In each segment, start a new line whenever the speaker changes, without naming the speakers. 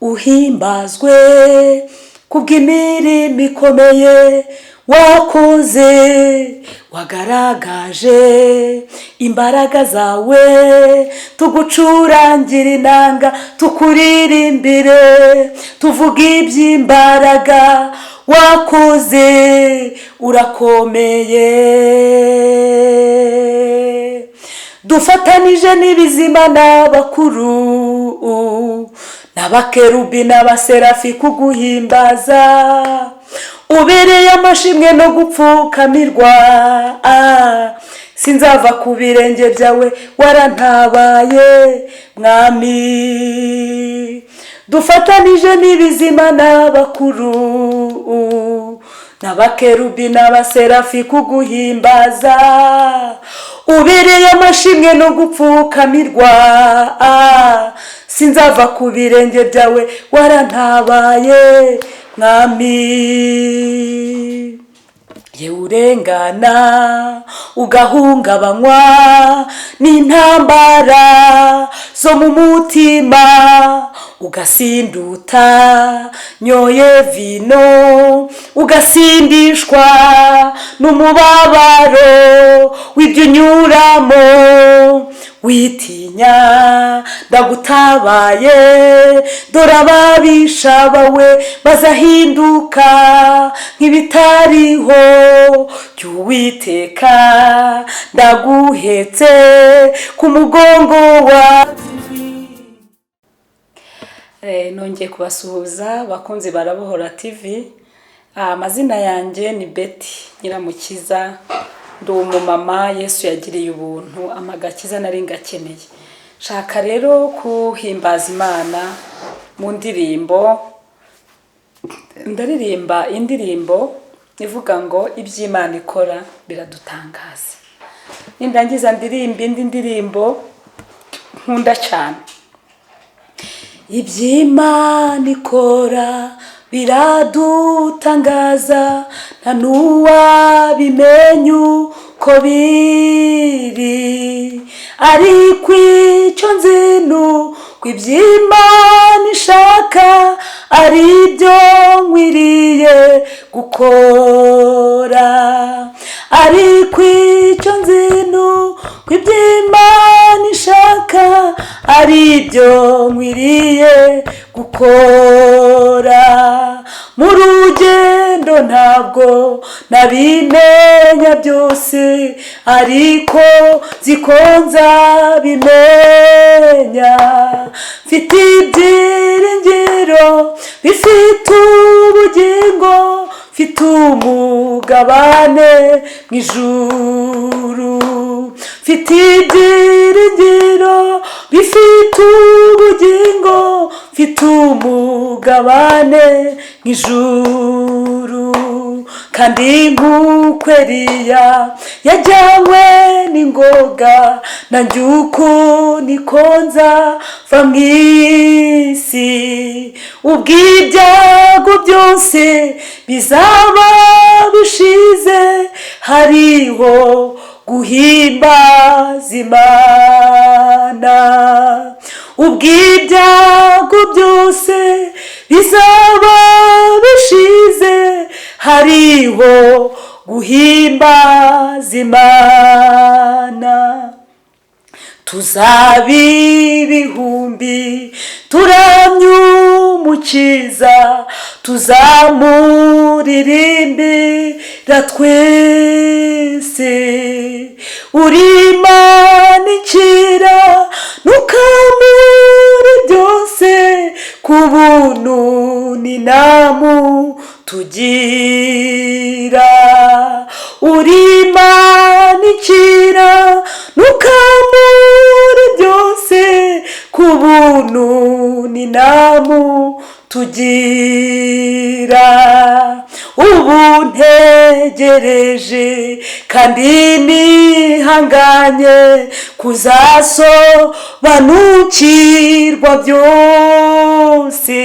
uhimbazwe kubw'imirimo ikomeye wakoze, wagaragaje imbaraga zawe, tugucurangira inanga tukuririmbire, tuvuga iby'imbaraga wakoze, urakomeye. Dufatanije n'ibizima n'abakuru n'abakerubi n'abaserafi kuguhimbaza, ubereye amashimwe no gupfukamirwa, sinzava ku birenge byawe warantabaye mwami. Dufatanije n'ibizima n'abakuru n'abakerubi n'abaserafi kuguhimbaza, ubereye amashimwe no gupfukamirwa, sinzava ku birenge byawe warantabaye mwami. Yewe urengana ugahungabanywa n'intambara zo mu mutima, ugasinduta nyoye vino, ugasindishwa n'umubabaro w'ibyo unyuramo, witinya ndagutabaye, dore ababisha bawe bazahinduka nk'ibitariho, cy'Uwiteka ndaguhetse ku mugongo wawe. Nongeye kubasuhuza bakunzi barabohora TV. Amazina yanjye ni Betty Nyiramukiza, ndi umumama Yesu yagiriye ubuntu, amagakiza nari ngakeneye. Shaka rero kuhimbaza Imana mu ndirimbo. Ndaririmba indirimbo ivuga ngo iby'Imana ikora biradutangaza. Nindangiza ndirimba indi ndirimbo nkunda cyane. Iby'Imana ikora biradutangaza, nta n'uwabimenya uko biri, ariko icyo nzi nuko iby'Imana ishaka ari byo nkwiriye gukora, ariko icyo nzi nuko iby'Imana ishaka ari byo nkwiriye gukora. Mu rugendo ntabwo nabimenya byose, ariko ziko nzabimenya. Mfite ibyiringiro bifite ubugingo, mfite umugabane mu ijuru. Mfite ibyiringiro bifite ubugingo, mfite umugabane mu ijuru. Kandi nk'uko Eliya yajyanywe n'ingoga, nanjye uko niko nzava mu isi. Ubwo ibyago byose bizaba bishize, hariho guhimbaza Imana. Ubwo ibyago byose bizaba bishize, hariho guhimbaza Imana. Tuzaba ibihumbi turamye Umukiza, tuzamuririmbira twese. Uri Imana ikira nukamuri byose, ku buntu ninamutugira. Uri Imana ikira nukamuri byose, ku buntu ninamutugira. Ubu ntegereje kandi nihanganye kuzasobanukirwa byose.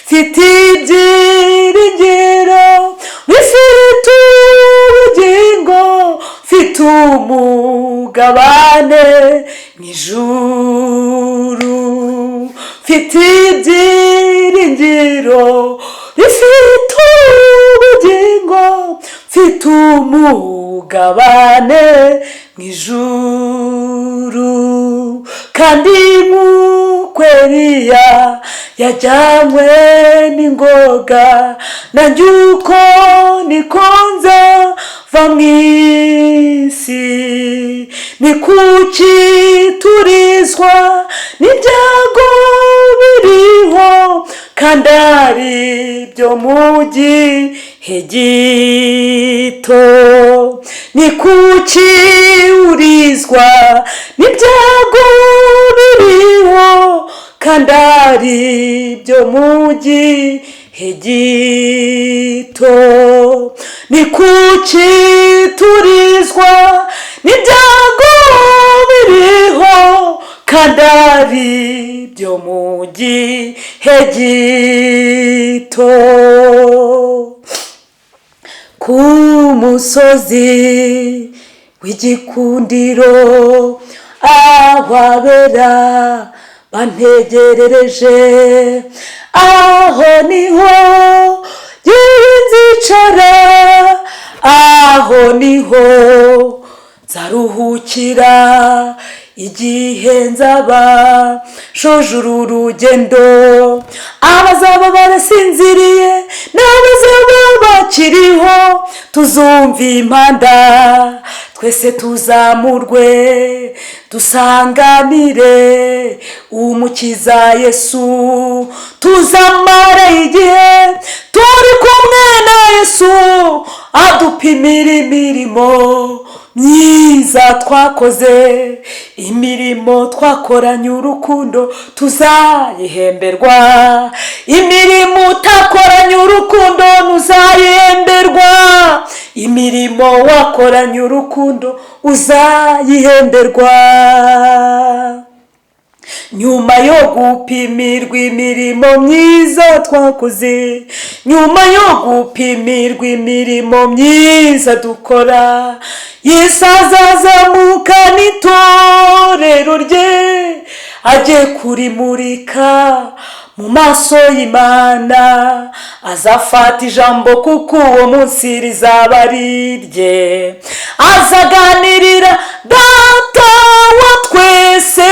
Mfite ibyiringiro bifite ubugingo, mfite umugabane mu ijuru. Mfite rifite ibyiringiro, rifite ubugingo, mfite umugabane mu ijuru. Kandi nk'uko Eliya yajyanywe n'ingoga, nanjye uko niko nzava mu isi. Ni kuki turizwa n'ibyago biriho, kandi ari byo mu gihe gito? Ni kuki urizwa n'ibyago biriho, kandi ari byo mu gihe gito? Ni kuki turizwa n'ibyago biriho, kandi ari byo mu gihe gito? Ku musozi w'igikundiro, aho abera bantegerereje, aho niho nzicara, aho niho nzaruhukira igihe nzaba shoje uru rugendo. Abazaba barasinziriye n'abazaba bakiriho, tuzumva impanda twese tuzamurwe, dusanganire umukiza Yesu. Tuzamara igihe turi kumwe na Yesu, adupimira imirimo myiza twakoze, imirimo twakoranye urukundo tuzayihemberwa. Imirimo utakoranye urukundo ntuzayihemberwa, imirimo wakoranye urukundo uzayihemberwa. Nyuma yo gupimirwa imirimo myiza twakoze, nyuma yo gupimirwa imirimo myiza dukora, Yesu azazamuka n'itorero rye, ajye kurimurika mu maso y'Imana. Azafata ijambo kuko uwo munsi rizaba ari rye, azaganirira Data wa twese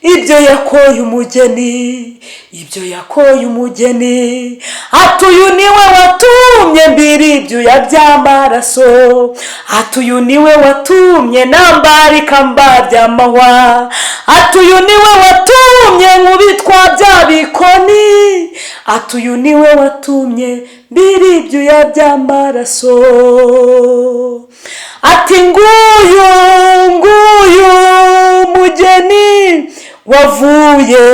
ibyo yakoye umugeni, ibyo yakoye umugeni. Ati uyu niwe watumye mbiri ibyuya by'amaraso, ati uyu niwe watumye nambara ikamba ry'amahwa, ati uyu niwe watumye nkubitwa bya bikoni, ati uyu niwe watumye mbiri ibyuya by'amaraso. Ati nguyu mugeni wavuye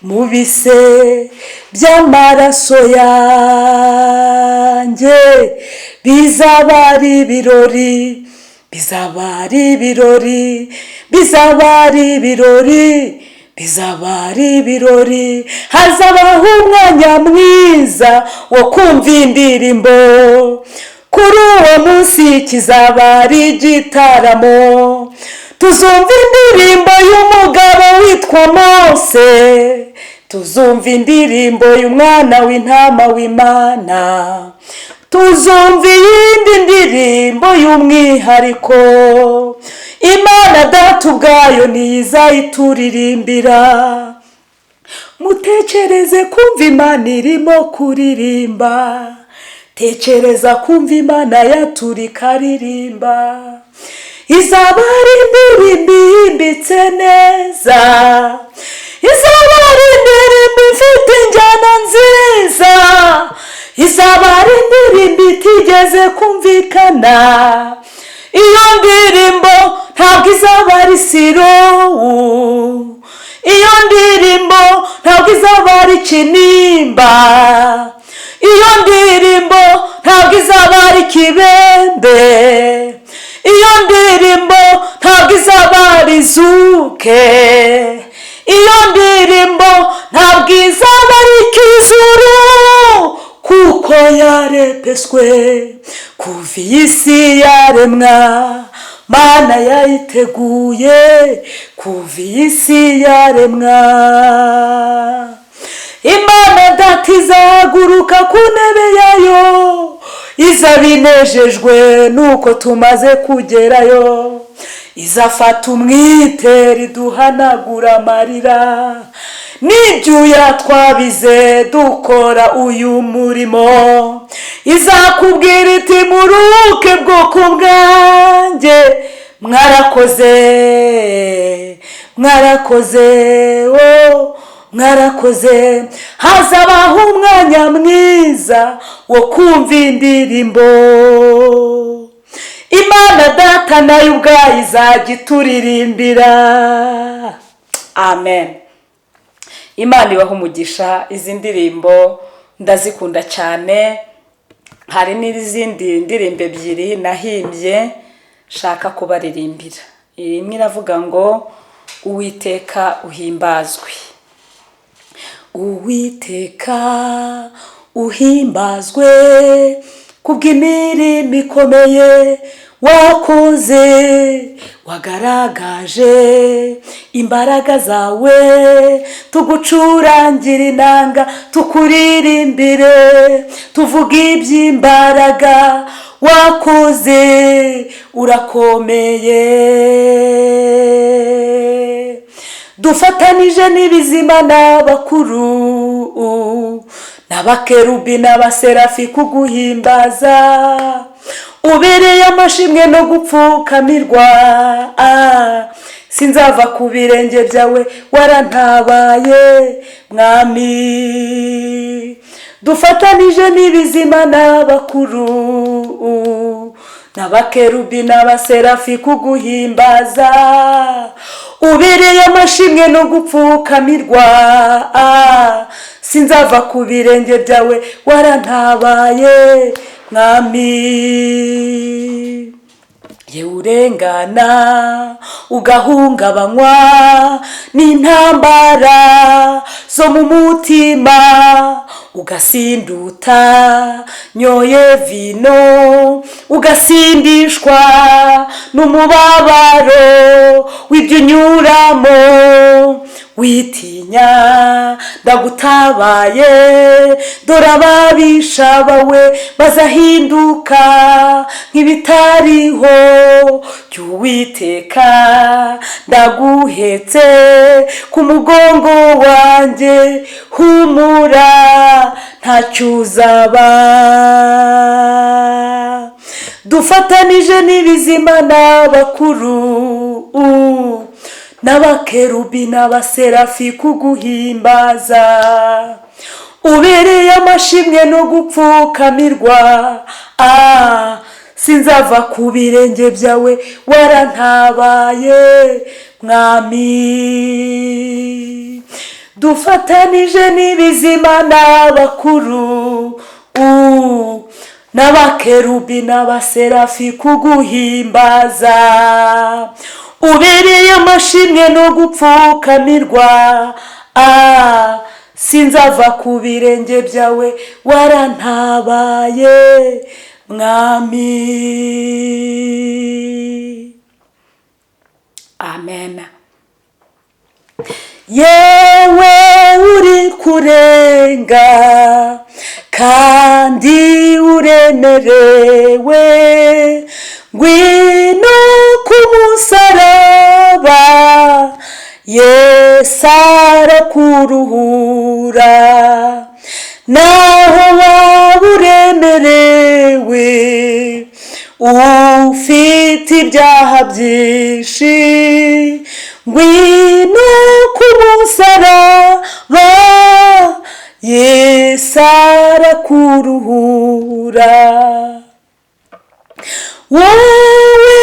mu bise by'amaraso yanjye. Bizaba ari ibirori, bizaba ari ibirori, bizaba ari ibirori, bizaba ari ibirori. Hazabaho umwanya mwiza wo kumva indirimbo, kuri uwo munsi kizaba ari igitaramo. Tuzumva indirimbo y'umugabo witwa Mose, tuzumva indirimbo y'umwana w'intama w'Imana, tuzumva iyindi ndirimbo y'umwihariko. Imana Data ubwayo niyo izayituririmbira. Mutekereze kumva Imana irimo kuririmba, tekereza kumva Imana yatura ikaririmba. Izaba ari indirimbo ihimbitse neza, izaba ari indirimbo ifite injyana nziza, izaba ari indirimbo itigeze kumvikana. Iyo ndirimbo ntabwo izaba ari sirowu, iyo ndirimbo ntabwo izaba ari kinimba, iyo ndirimbo ntabwo izaba ari kibembe, iyo ndirimbo ntabwo izaba ari zuke, iyo ndirimbo ntabwo izaba ari kizuru, kuko yarepeswe kuva iyi si yaremwa Mana yayiteguye kuva isi yaremwa. Imana data izahaguruka ku ntebe yayo, izaba inejejwe nuko tumaze kugerayo. Izafata umwitero iduhanagura amarira, n'ibyuya twabize dukora uyu murimo. Izakubwira iti muruhuke bwoko bwanjye, mwarakoze mwarakoze mwarakoze. Hazabaho umwanya mwiza wo kumva indirimbo. Imana data nayo ubwayo izajya ituririmbira. Amen. Imana ibaha umugisha. Izi ndirimbo ndazikunda cyane. Hari n'izindi ndirimbo ebyiri nahimbye shaka kubaririmbira. Imwe iravuga ngo Uwiteka uhimbazwe. Uwiteka uhimbazwe kubw'imirimo ikomeye wakoze, wagaragaje imbaraga zawe, tugucurangira inanga tukuririmbire, tuvuga iby'imbaraga wakoze, urakomeye. Dufatanije n'ibizima n'abakuru n'abakerubi n'abaserafi kuguhimbaza, ubereye amashimwe no gupfukamirwa. Sinzava ku birenge byawe warantabaye mwami. Dufatanije n'ibizima n'abakuru n'abakerubi n'abaserafi kuguhimbaza, ubereye amashimwe no gupfukamirwa. Sinzava ku birenge byawe warantabaye mwami. Ye urengana ugahungabanywa n'intambara zo mu mutima, ugasinduta nyoye vino, ugasindishwa n'umubabaro w'ibyo unyuramo. Witinya ndagutabaye, dore ababisha bawe bazahinduka nk'ibitariho. Uwiteka ndaguhetse ku mugongo wanjye, humura ntacyo uzaba. Dufatanije n'ibizima n'abakuru n'abakerubi n'abaserafi kuguhimbaza, ubereye amashimwe no gupfukamirwa. Sinzava ku birenge byawe warantabaye mwami. Dufatanije n'ibizima n'abakuru n'abakerubi n'abaserafi kuguhimbaza, ubereye amashimwe no gupfukamirwa. Sinzava ku birenge byawe warantabaye mwami. Amen. Yewe uri kurenga kandi uremerewe, ngwino ku musaraba, Yesu arakuruhura. Naho waba uremerewe ufite ibyaha byinshi, ngwino ku musaraba, Yesu arakuruhura. Wowe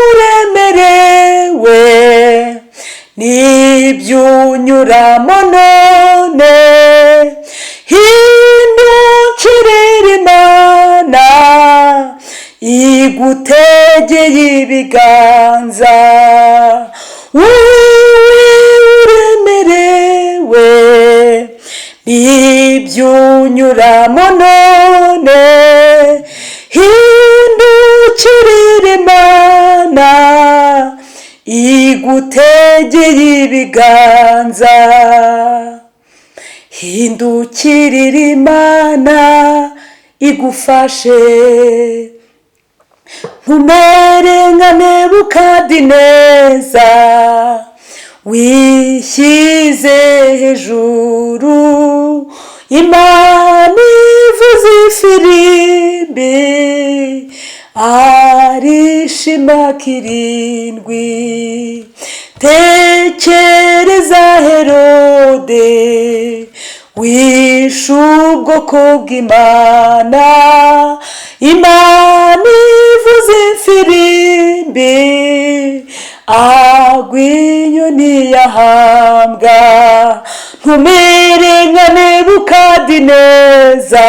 uremerewe n'ibyo unyuramo none, hindukirira Imana igutegeye ibiganza. Wowe uremerewe n'ibyo unyuramo none, hindukirira Imana igutegeye ibiganza, hindukirira Imana igufashe, ntumere nka Nebukadineza wishyize hejuru. Imana ivuza ifirimbi arishima kirindwi. Tekereza Herode wishe ubwoko bw'Imana. Imana ivuza ifirimbi agwa inyoni yahambwa. Ntumere nka Nebukadineza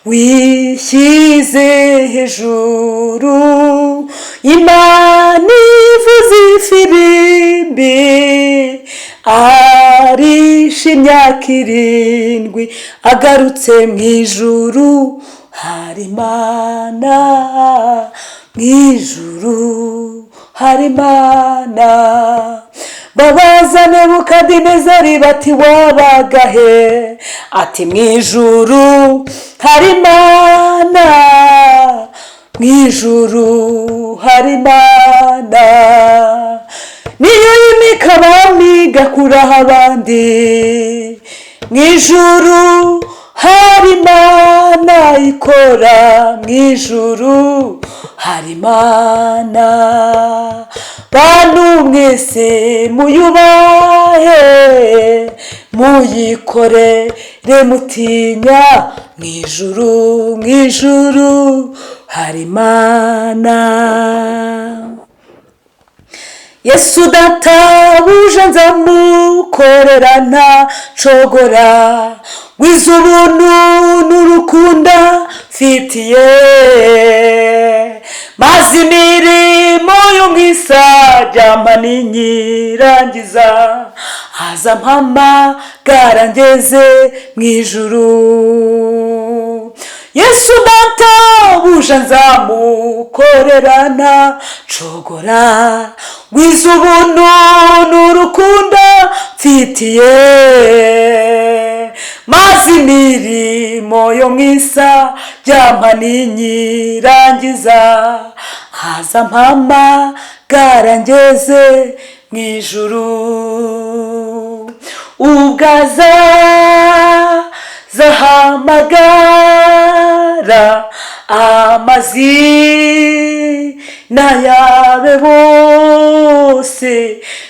wishyize hejuru. Imana ivuza ifirimbi arisha imyaka 7 agarutse mu ijuru. Hari Imana mu ijuru, hari Imana. Babaza Nebukadinezari bati wabaga he? Ati mu ijuru hari Imana, mu ijuru hari Imana. Niyo yimika abami igakuraho abandi, mu ijuru hari Imana ikora, mu ijuru hari Imana. Bantu mwese muyubahe muyikorere mutinya, mu ijuru, mu ijuru hari Imana. Yesu databuja nzamukorera ntacogora, wize ubuntu n'urukundo mfitiye, maze imirimo yo mu isajyamba ninyirangiza, haza mpamagara ngeze mu ijuru. Yesu databuja nzamukorera ntacogora, wize ubuntu n'urukundo mfitiye, maze imirimo yo mu isajyamba ninyirangiza, haza mpamagara ngeze mu ijuru. Ubwaza zahamagara amazina yabe bose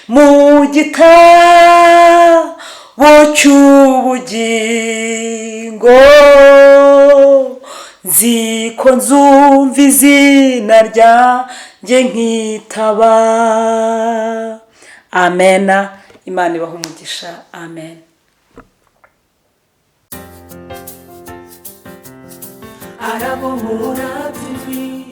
mu gitabo cy'ubugingo, nziko nzumva izina ryanjye nkitaba. Amena. Imana ibaha umugisha. Amen.
Arabohora TV.